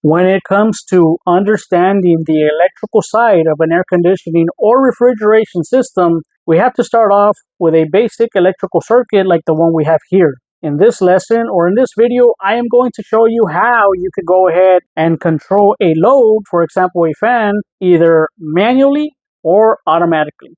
When it comes to understanding the electrical side of an air conditioning or refrigeration system, we have to start off with a basic electrical circuit like the one we have here. In this lesson or in this video, I am going to show you how you could go ahead and control a load, for example, a fan, either manually or automatically.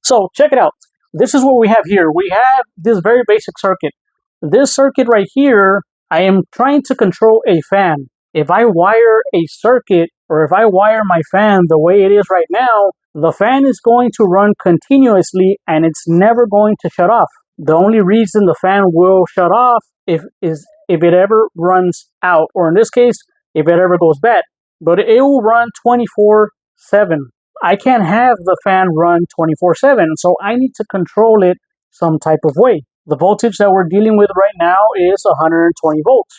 So check it out. This is what we have here. We have this very basic circuit. This circuit right here, I am trying to control a fan. If I wire a circuit or if I wire my fan the way it is right now, the fan is going to run continuously and it's never going to shut off. The only reason the fan will shut off if it ever runs out, or in this case, if it ever goes bad. But it will run 24/7. I can't have the fan run 24/7, so I need to control it some type of way. The voltage that we're dealing with right now is 120 volts.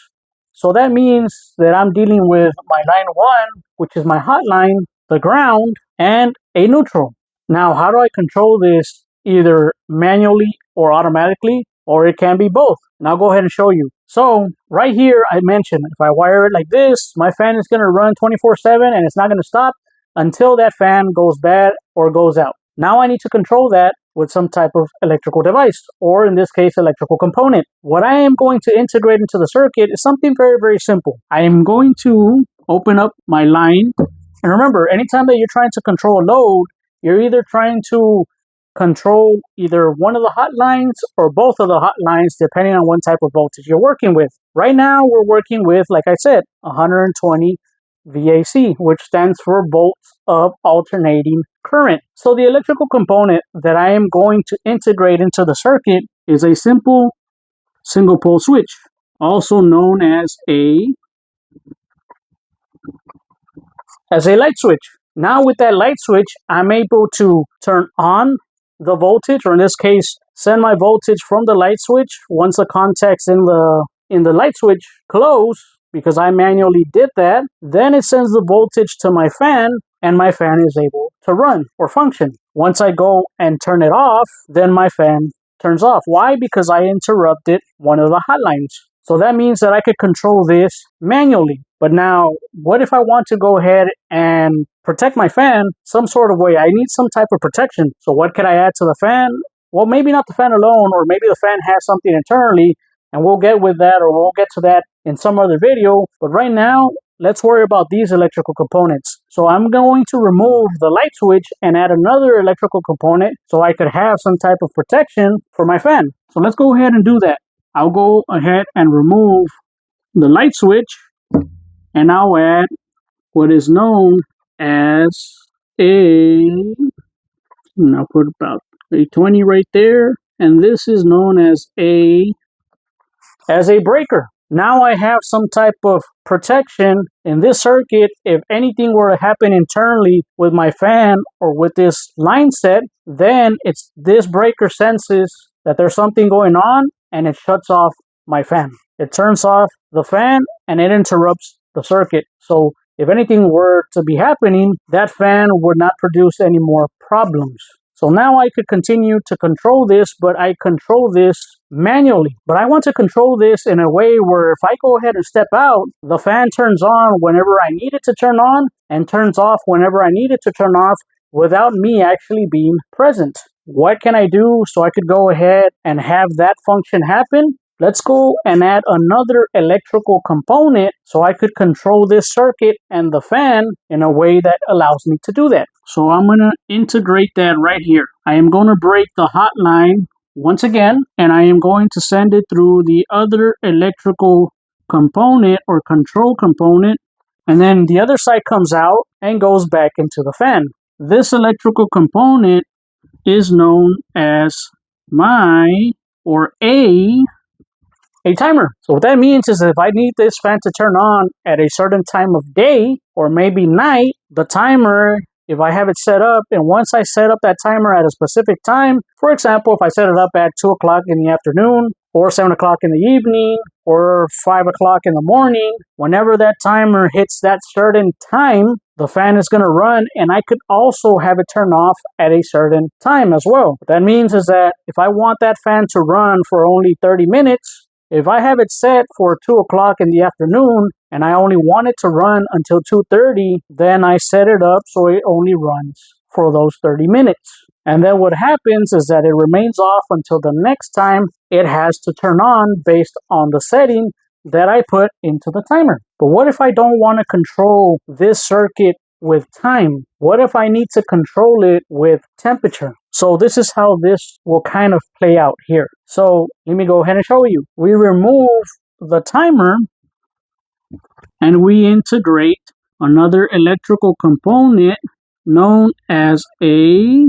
So that means that I'm dealing with my line 1, which is my hot line, the ground, and a neutral. Now, how do I control this? Either manually or automatically, or it can be both. And I'll go ahead and show you. So right here, I mentioned if I wire it like this, my fan is going to run 24/7 and it's not going to stop until that fan goes bad or goes out. Now I need to control that with some type of electrical device, or in this case, electrical component. What I am going to integrate into the circuit is something very, very simple. I am going to open up my line. And remember, anytime that you're trying to control a load, you're either trying to control either one of the hot lines or both of the hot lines, depending on what type of voltage you're working with. Right now, we're working with, like I said, 120 VAC, which stands for volts of alternating current. So the electrical component that I am going to integrate into the circuit is a simple single pole switch, also known as a light switch. Now with that light switch, I'm able to turn on the voltage, or in this case, send my voltage from the light switch once the contacts in the light switch close, because I manually did that. Then it sends the voltage to my fan, and my fan is able to run or function. Once I go and turn it off, then my fan turns off. Why? Because I interrupted one of the hot lines. So that means that I could control this manually. But now, what if I want to go ahead and protect my fan some sort of way? I need some type of protection. So what can I add to the fan? Well, maybe not the fan alone, or maybe the fan has something internally, and we'll get with that, or we'll get to that in some other video. But right now, let's worry about these electrical components. So I'm going to remove the light switch and add another electrical component so I could have some type of protection for my fan. So let's go ahead and do that. I'll go ahead and remove the light switch, and I'll add what is known as and I'll put about a 20 right there, and this is known as a breaker. Now I have some type of protection in this circuit. If anything were to happen internally with my fan or with this line set, then this breaker senses that there's something going on and it shuts off my fan. It turns off the fan and it interrupts the circuit. So if anything were to be happening, that fan would not produce any more problems. So now I could continue to control this, but I control this manually. But I want to control this in a way where if I go ahead and step out, the fan turns on whenever I need it to turn on and turns off whenever I need it to turn off without me actually being present. What can I do so I could go ahead and have that function happen? Let's go and add another electrical component so I could control this circuit and the fan in a way that allows me to do that. So I'm going to integrate that right here. I am going to break the hot line once again, and I am going to send it through the other electrical component or control component, and then the other side comes out and goes back into the fan. This electrical component is known as a timer. So what that means is if I need this fan to turn on at a certain time of day or maybe night, the timer, if I have it set up, and once I set up that timer at a specific time, for example, if I set it up at 2 o'clock in the afternoon or 7 o'clock in the evening or 5 o'clock in the morning, whenever that timer hits that certain time, the fan is going to run, and I could also have it turn off at a certain time as well. What that means is that if I want that fan to run for only 30 minutes, if I have it set for 2 o'clock in the afternoon and I only want it to run until 2:30, then I set it up so it only runs for those 30 minutes. And then what happens is that it remains off until the next time it has to turn on based on the setting that I put into the timer. But what if I don't want to control this circuit with time? What if I need to control it with temperature? So this is how this will kind of play out here. So let me go ahead and show you. We remove the timer and we integrate another electrical component known as a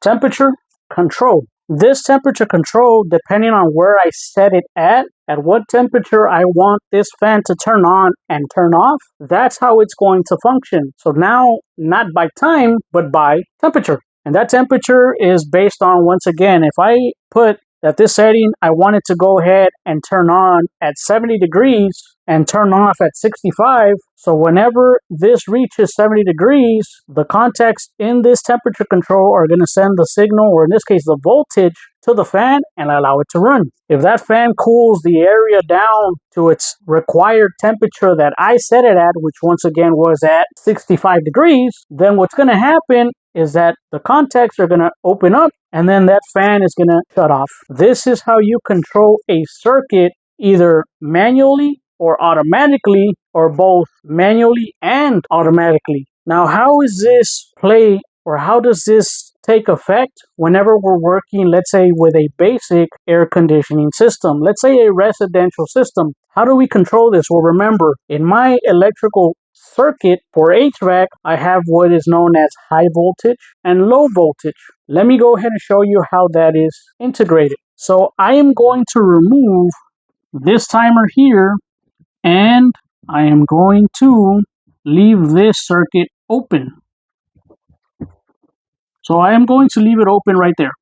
temperature control. This temperature control, depending on where I set it at what temperature I want this fan to turn on and turn off, that's how it's going to function. So now, not by time, but by temperature. And that temperature is based on, once again, if I put that this setting, I want it to go ahead and turn on at 70 degrees and turn off at 65. So whenever this reaches 70 degrees, the contacts in this temperature control are going to send the signal, or in this case, the voltage, to the fan and allow it to run. If that fan cools the area down to its required temperature that I set it at, which once again was at 65 degrees, then what's going to happen is that the contacts are going to open up and then that fan is going to shut off. This is how you control a circuit, either manually or automatically, or both manually and automatically. Now, how is this play, or how does this take effect whenever we're working, let's say, with a basic air conditioning system? Let's say a residential system. How do we control this? Well, remember, in my electrical circuit for HVAC, I have what is known as high voltage and low voltage. Let me go ahead and show you how that is integrated. So I am going to remove this timer here, and I am going to leave this circuit open. So I am going to leave it open right there.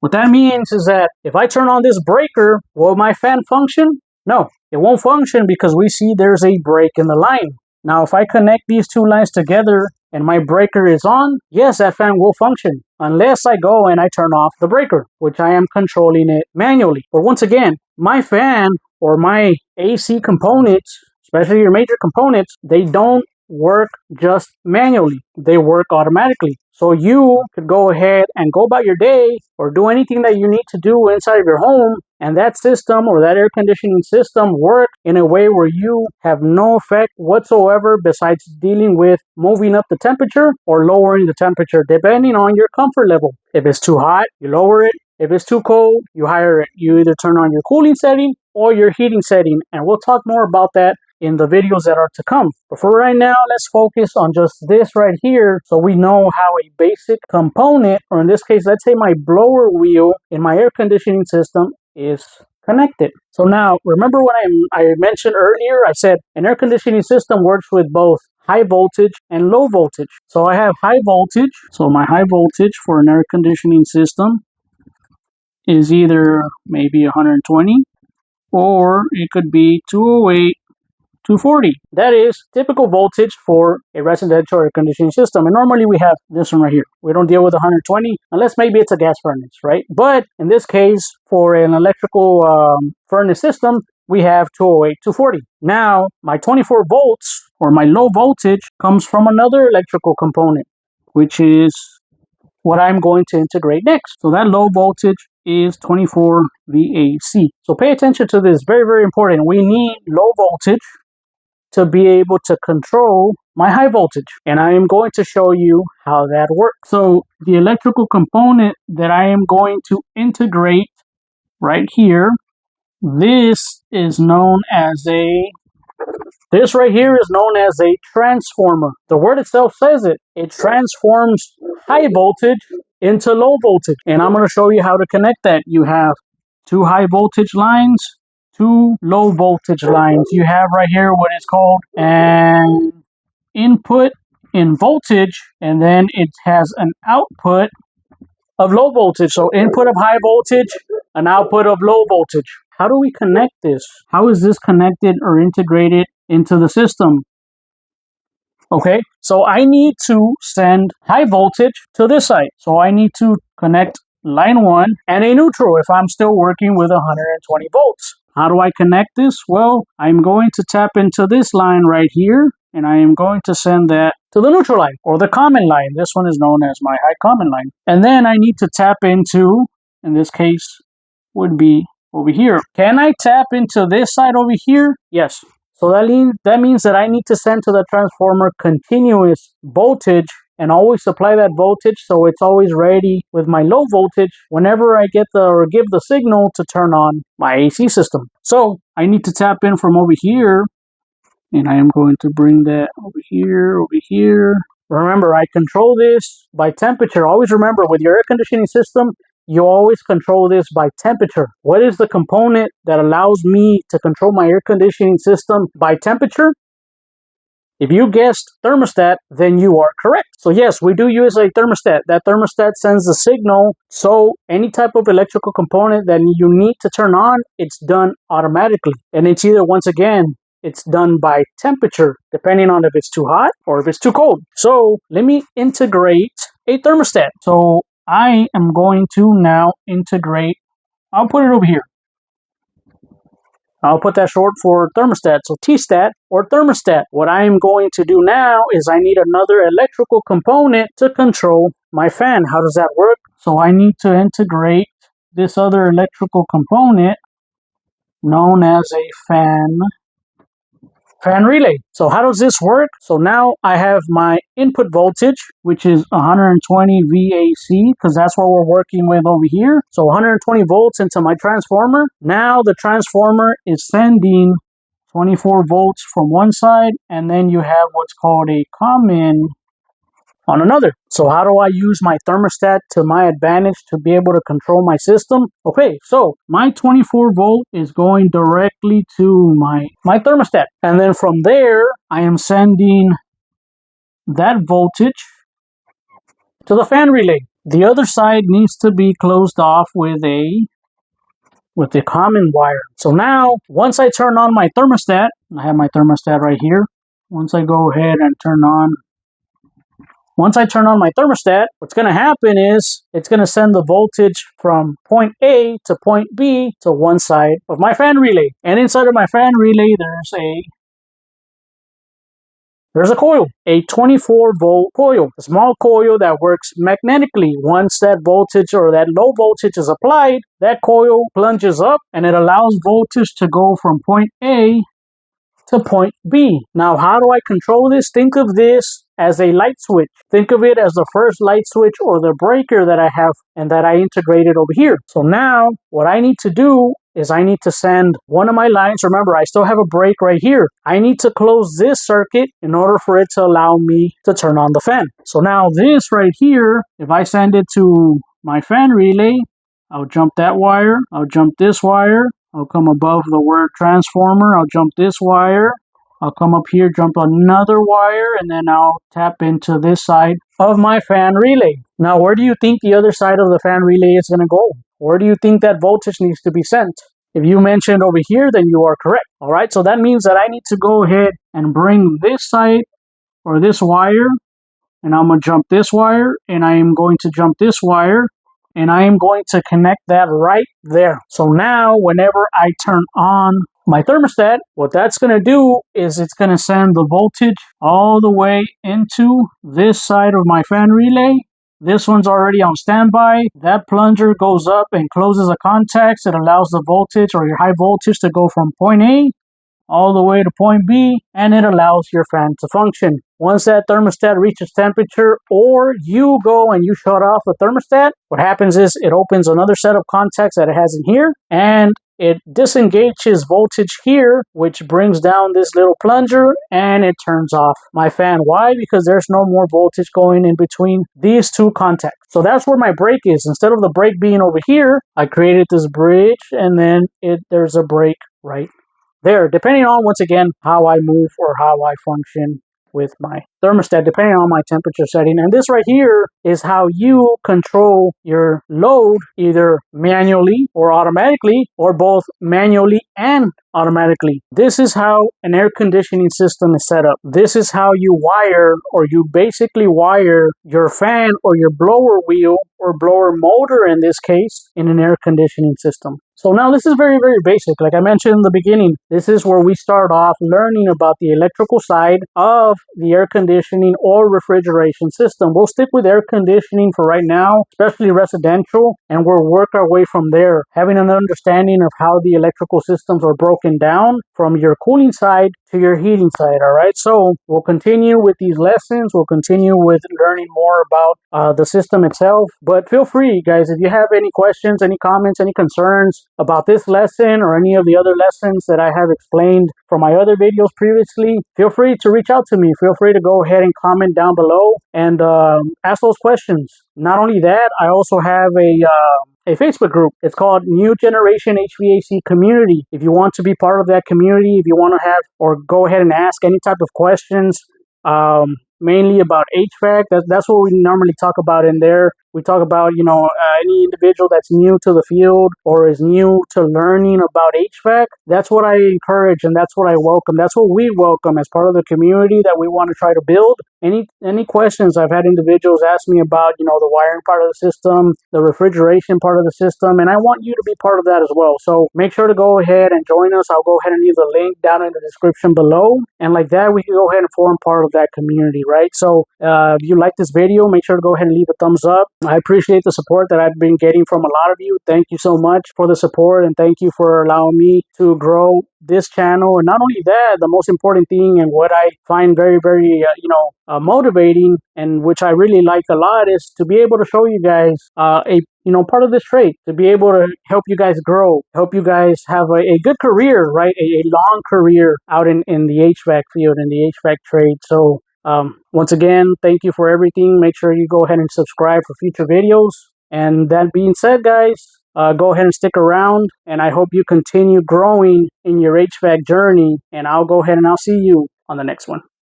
What that means is that if I turn on this breaker, will my fan function? No, it won't function because we see there's a break in the line. Now, if I connect these two lines together and my breaker is on, yes, that fan will function, unless I go and I turn off the breaker, which I am controlling it manually. But once again, my fan or my AC components, especially your major components, they don't work just manually. They work automatically. So you could go ahead and go about your day or do anything that you need to do inside of your home, and that system or that air conditioning system work in a way where you have no effect whatsoever besides dealing with moving up the temperature or lowering the temperature depending on your comfort level. If it's too hot, you lower it. If it's too cold, you higher it. You either turn on your cooling setting or your heating setting, and we'll talk more about that in the videos that are to come. But for right now, let's focus on just this right here so we know how a basic component, or in this case, let's say my blower wheel in my air conditioning system, is connected. So now, remember when I mentioned earlier, I said an air conditioning system works with both high voltage and low voltage. So I have high voltage. So my high voltage for an air conditioning system is either maybe 120, or it could be 208, 240. That is typical voltage for a residential air conditioning system. And normally we have this one right here. We don't deal with 120 unless maybe it's a gas furnace, right? But in this case, for an electrical furnace system, we have 208, 240. Now, my 24 volts or my low voltage comes from another electrical component, which is what I'm going to integrate next. So that low voltage is 24 VAC. So pay attention to this. Very, very important. We need low voltage to be able to control my high voltage. And I am going to show you how that works. So the electrical component that I am going to integrate right here, this right here is known as a transformer. The word itself says it. It transforms high voltage into low voltage. And I'm going to show you how to connect that. You have two high voltage lines, two low voltage lines. You have right here what is called an input in voltage, and then it has an output of low voltage. So input of high voltage, an output of low voltage. How do we connect this? How is this connected or integrated into the system? Okay, so I need to send high voltage to this side. So I need to connect line 1 and a neutral if I'm still working with 120 volts. How do I connect this? Well, I'm going to tap into this line right here, and I am going to send that to the neutral line, or the common line. This one is known as my high common line. And then I need to tap into, in this case, would be over here. Can I tap into this side over here? Yes. So that means that I need to send to the transformer continuous voltage and always supply that voltage so it's always ready with my low voltage whenever I get or give the signal to turn on my AC system. So I need to tap in from over here, and I am going to bring that over here, over here. Remember, I control this by temperature. Always remember, with your air conditioning system, you always control this by temperature. What is the component that allows me to control my air conditioning system by temperature? If you guessed thermostat, then you are correct. So yes, we do use a thermostat. That thermostat sends the signal, so any type of electrical component that you need to turn on, it's done automatically. And it's either, once again, it's done by temperature, depending on if it's too hot or if it's too cold. So let me integrate a thermostat. So I am going to now integrate, I'll put it over here. I'll put that short for thermostat. So T-stat or thermostat. What I am going to do now is I need another electrical component to control my fan. How does that work? So I need to integrate this other electrical component known as a fan relay. So how does this work? So now I have my input voltage, which is 120 VAC, because that's what we're working with over here. So 120 volts into my transformer. Now the transformer is sending 24 volts from one side, and then you have what's called a common on another. So how do I use my thermostat to my advantage to be able to control my system? Okay, so my 24 volt is going directly to my thermostat. And then from there, I am sending that voltage to the fan relay. The other side needs to be closed off with the common wire. So now, once I turn on my thermostat, I have my thermostat right here. Once I go ahead and Once I turn on my thermostat, what's going to happen is it's going to send the voltage from point A to point B to one side of my fan relay. And inside of my fan relay, there's a coil, a 24 volt coil, a small coil that works magnetically. Once that voltage or that low voltage is applied, that coil plunges up and it allows voltage to go from point A to point B. Now, how do I control this? Think of this as a light switch. Think of it as the first light switch or the breaker that I have and that I integrated over here. So now what I need to do is I need to send one of my lines. Remember, I still have a break right here. I need to close this circuit in order for it to allow me to turn on the fan. So now this right here, if I send it to my fan relay, I'll jump that wire, I'll jump this wire, I'll come above the word transformer, I'll jump this wire, I'll come up here, jump another wire, and then I'll tap into this side of my fan relay. Now, where do you think the other side of the fan relay is going to go? Where do you think that voltage needs to be sent? If you mentioned over here, then you are correct. All right, so that means that I need to go ahead and bring this side or this wire, and I'm going to jump this wire, and I am going to jump this wire, and I am going to connect that right there. So now, whenever I turn on my thermostat, what that's going to do is it's going to send the voltage all the way into this side of my fan relay. This one's already on standby. That plunger goes up and closes the contacts. It allows the voltage or your high voltage to go from point A all the way to point B, and it allows your fan to function. Once that thermostat reaches temperature, or you go and you shut off the thermostat, what happens is it opens another set of contacts that it has in here, and it disengages voltage here, which brings down this little plunger, and it turns off my fan. Why? Because there's no more voltage going in between these two contacts. So that's where my break is. Instead of the break being over here, I created this bridge, and then there's a break right there, depending on, once again, how I move or how I function with my thermostat depending on my temperature setting. And this right here is how you control your load either manually or automatically, or both manually and automatically. This is how an air conditioning system is set up. This is how you wire, or you basically wire your fan or your blower wheel or blower motor in this case, in an air conditioning system. So now this is very, very basic. Like I mentioned in the beginning, this is where we start off learning about the electrical side of the air conditioning or refrigeration system. We'll stick with air conditioning for right now, especially residential, and we'll work our way from there, having an understanding of how the electrical systems are broken down from your cooling side to your heating side. All right, so we'll continue with these lessons. We'll continue with learning more about the system itself. But feel free, guys, if you have any questions, any comments, any concerns about this lesson or any of the other lessons that I have explained from my other videos previously, feel free to reach out to me. Feel free to go ahead and comment down below and ask those questions. Not only that, I also have a Facebook group. It's called New Generation HVAC Community. If you want to be part of that community, if you want to have or go ahead and ask any type of questions, mainly about HVAC, that's what we normally talk about in there. We talk about, any individual that's new to the field or is new to learning about HVAC. That's what I encourage, and that's what I welcome. That's what we welcome as part of the community that we want to try to build. Any questions, I've had individuals ask me about, the wiring part of the system, the refrigeration part of the system, and I want you to be part of that as well. So make sure to go ahead and join us. I'll go ahead and leave the link down in the description below, and like that, we can go ahead and form part of that community, right? So if you like this video, make sure to go ahead and leave a thumbs up. I appreciate the support that I've been getting from a lot of you. Thank you so much for the support, and thank you for allowing me to grow this channel. And not only that, the most important thing, and what I find very, very, motivating, and which I really like a lot, is to be able to show you guys part of this trade, to be able to help you guys grow, help you guys have a good career, right? A long career out in the HVAC field, in the HVAC trade. So once again, thank you for everything. Make sure you go ahead and subscribe for future videos. And that being said, guys, go ahead and stick around, and I hope you continue growing in your HVAC journey, and I'll go ahead and I'll see you on the next one.